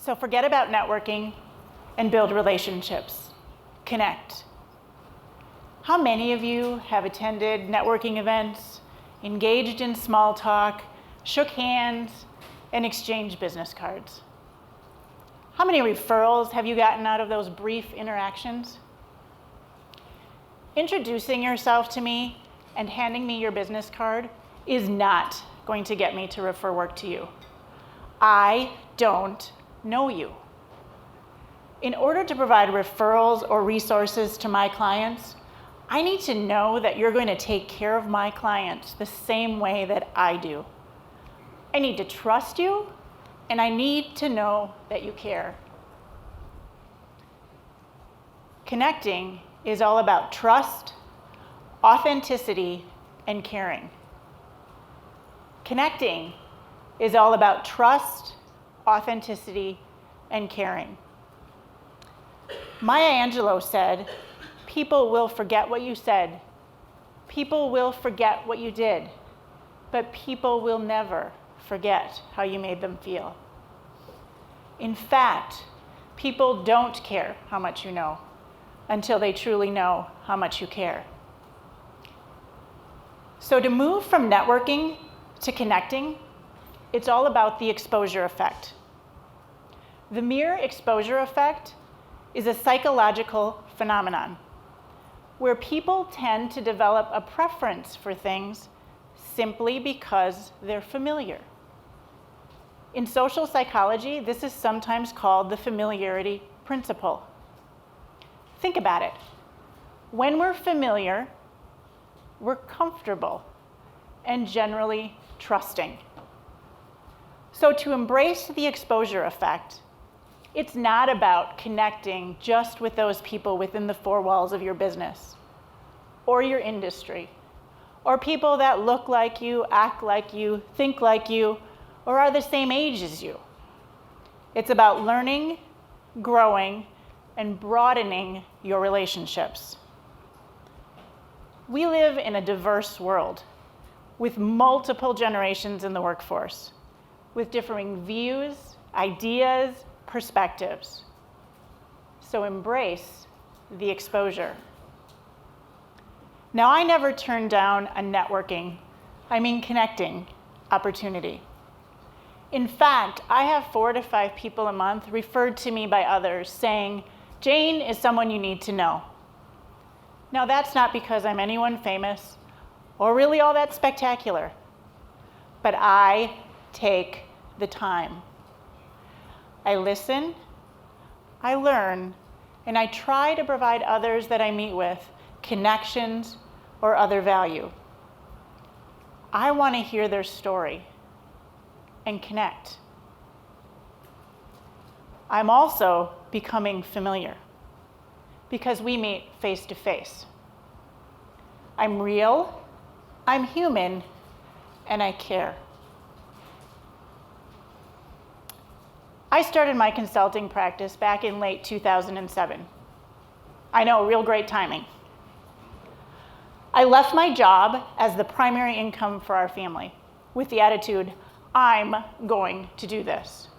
So forget about networking and build relationships. Connect. How many of you have attended networking events, engaged in small talk, shook hands, and exchanged business cards? How many referrals have you gotten out of those brief interactions? Introducing yourself to me and handing me your business card is not going to get me to refer work to you. I don't know you. In order to provide referrals or resources to my clients, I need to know that you're going to take care of my clients the same way that I do. I need to trust you, and I need to know that you care. Connecting is all about trust, authenticity, and caring. Connecting is all about trust, authenticity, and caring. Maya Angelou said, "People will forget what you said. People will forget what you did, but people will never forget how you made them feel." In fact, people don't care how much you know until they truly know how much you care. So to move from networking to connecting, it's all about the exposure effect. The mere exposure effect is a psychological phenomenon where people tend to develop a preference for things simply because they're familiar. In social psychology, this is sometimes called the familiarity principle. Think about it. When we're familiar, we're comfortable and generally trusting. So to embrace the exposure effect, it's not about connecting just with those people within the four walls of your business or your industry, or people that look like you, act like you, think like you, or are the same age as you. It's about learning, growing, and broadening your relationships. We live in a diverse world with multiple generations in the workforce, with differing views, ideas, perspectives. So embrace the exposure. Now, I never turn down a connecting opportunity. In fact, I have 4 to 5 people a month referred to me by others saying, "Jayne is someone you need to know." Now, that's not because I'm anyone famous or really all that spectacular, but I take the time. I listen, I learn, and I try to provide others that I meet with connections or other value. I want to hear their story and connect. I'm also becoming familiar because we meet face to face. I'm real, I'm human, and I care. I started my consulting practice back in late 2007. I know, real great timing. I left my job as the primary income for our family with the attitude, I'm going to do this.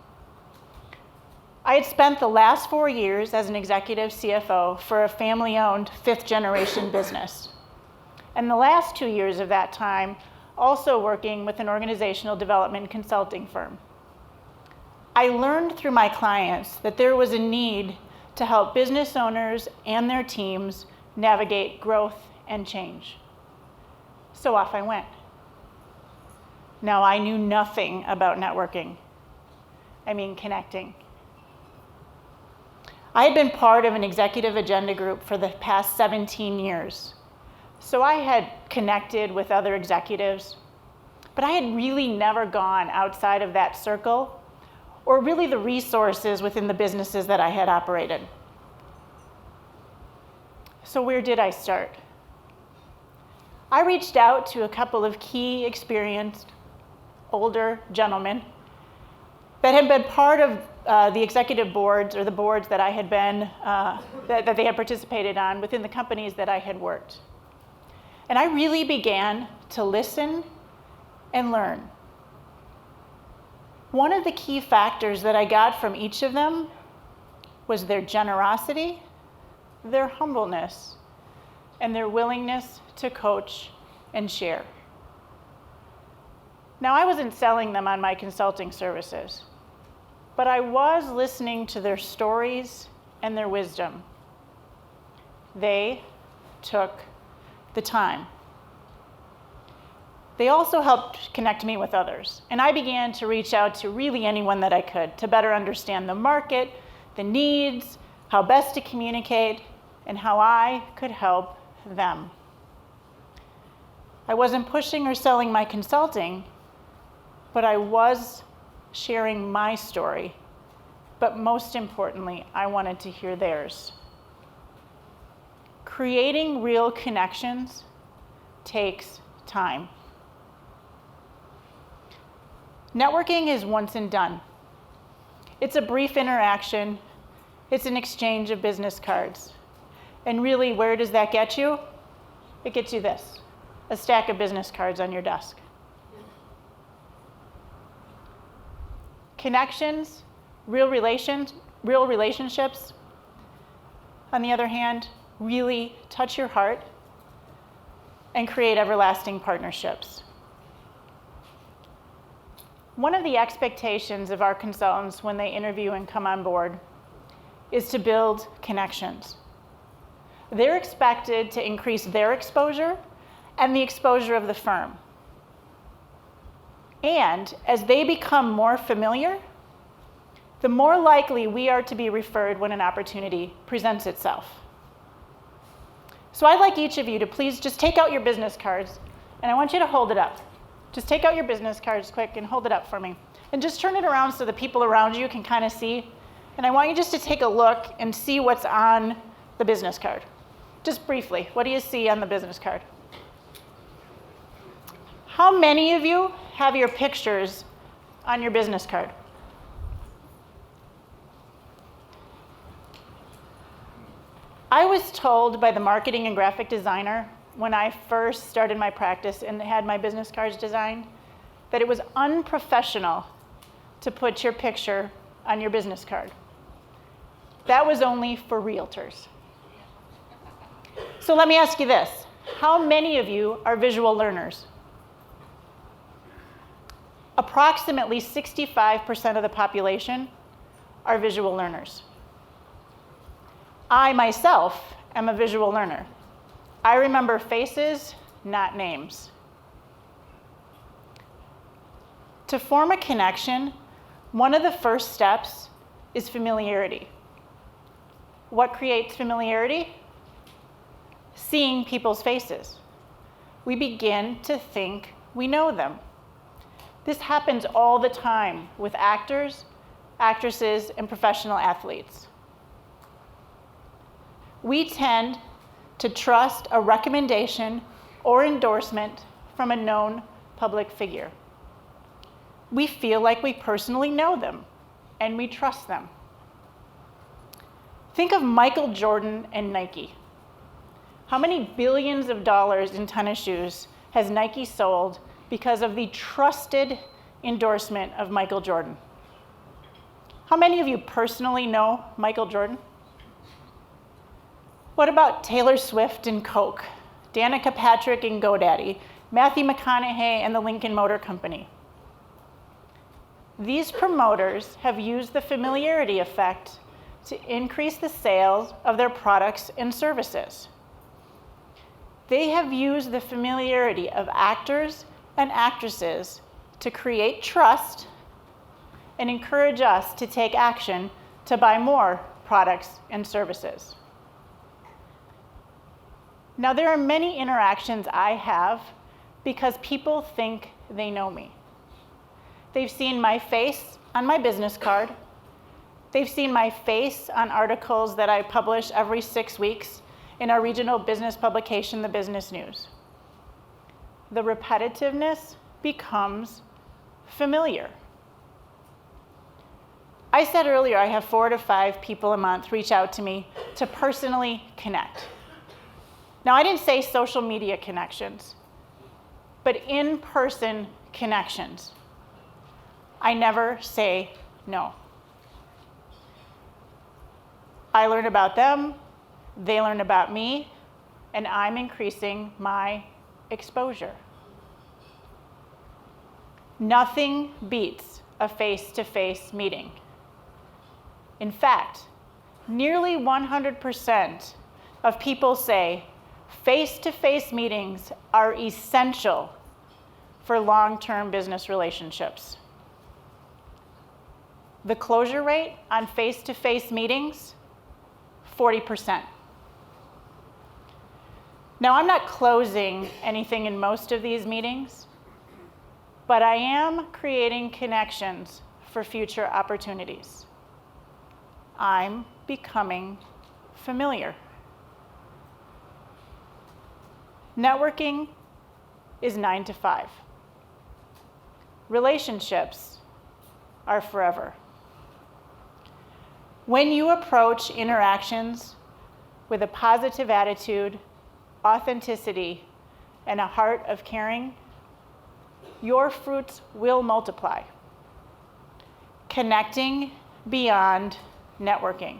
I had spent the last 4 years as an executive CFO for a family-owned 5th-generation business, and the last 2 years of that time also working with an organizational development consulting firm. I learned through my clients that there was a need to help business owners and their teams navigate growth and change. So off I went. Now, I knew nothing about networking. Connecting. I had been part of an executive agenda group for the past 17 years. So I had connected with other executives, but I had really never gone outside of that circle or really the resources within the businesses that I had operated. So where did I start? I reached out to a couple of key, experienced, older gentlemen that had been part of the executive boards or the boards that I had been, that they had participated on within the companies that I had worked. And I really began to listen and learn. One of the key factors that I got from each of them was their generosity, their humbleness, and their willingness to coach and share. Now, I wasn't selling them on my consulting services, but I was listening to their stories and their wisdom. They took the time. They also helped connect me with others, and I began to reach out to really anyone that I could to better understand the market, the needs, how best to communicate, and how I could help them. I wasn't pushing or selling my consulting, but I was sharing my story. But most importantly, I wanted to hear theirs. Creating real connections takes time. Networking is once and done. It's a brief interaction. It's an exchange of business cards. And really, where does that get you? It gets you this, a stack of business cards on your desk. Connections, real relationships, on the other hand, really touch your heart and create everlasting partnerships. One of the expectations of our consultants when they interview and come on board is to build connections. They're expected to increase their exposure and the exposure of the firm. And as they become more familiar, the more likely we are to be referred when an opportunity presents itself. So I'd like each of you to please just take out your business cards, and I want you to hold it up. Just take out your business cards quick and hold it up for me. And just turn it around so the people around you can kind of see. And I want you just to take a look and see what's on the business card. Just briefly, what do you see on the business card? How many of you have your pictures on your business card? I was told by the marketing and graphic designer when I first started my practice and had my business cards designed that it was unprofessional to put your picture on your business card. That was only for realtors. So let me ask you this. How many of you are visual learners? Approximately 65% of the population are visual learners. I myself am a visual learner. I remember faces, not names. To form a connection, one of the first steps is familiarity. What creates familiarity? Seeing people's faces. We begin to think we know them. This happens all the time with actors, actresses, and professional athletes. We tend to trust a recommendation or endorsement from a known public figure. We feel like we personally know them, and we trust them. Think of Michael Jordan and Nike. How many billions of dollars in tennis shoes has Nike sold because of the trusted endorsement of Michael Jordan? How many of you personally know Michael Jordan? What about Taylor Swift and Coke, Danica Patrick and GoDaddy, Matthew McConaughey and the Lincoln Motor Company? These promoters have used the familiarity effect to increase the sales of their products and services. They have used the familiarity of actors and actresses to create trust and encourage us to take action to buy more products and services. Now, there are many interactions I have because people think they know me. They've seen my face on my business card. They've seen my face on articles that I publish every 6 weeks in our regional business publication, The Business News. The repetitiveness becomes familiar. I said earlier I have 4 to 5 people a month reach out to me to personally connect. Now, I didn't say social media connections, but in-person connections. I never say no. I learn about them, they learn about me, and I'm increasing my exposure. Nothing beats a face-to-face meeting. In fact, nearly 100% of people say face-to-face meetings are essential for long-term business relationships. The closure rate on face-to-face meetings, 40%. Now, I'm not closing anything in most of these meetings, but I am creating connections for future opportunities. I'm becoming familiar. Networking is 9 to 5. Relationships are forever. When you approach interactions with a positive attitude, authenticity, and a heart of caring, your fruits will multiply. Connecting beyond networking.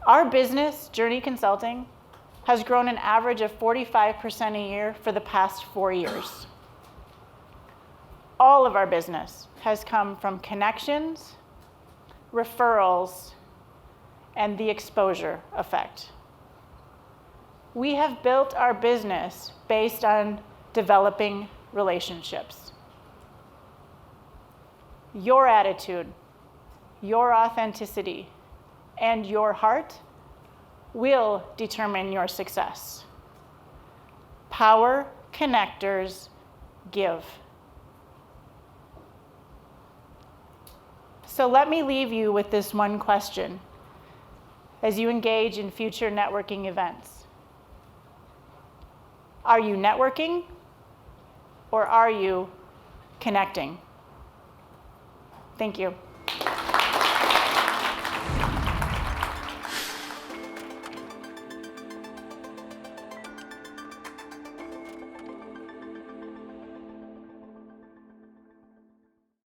Our business, Jayne Consulting, has grown an average of 45% a year for the past 4 years. All of our business has come from connections, referrals, and the exposure effect. We have built our business based on developing relationships. Your attitude, your authenticity, and your heart will determine your success. Power connectors give. So let me leave you with this one question as you engage in future networking events. Are you networking or are you connecting? Thank you.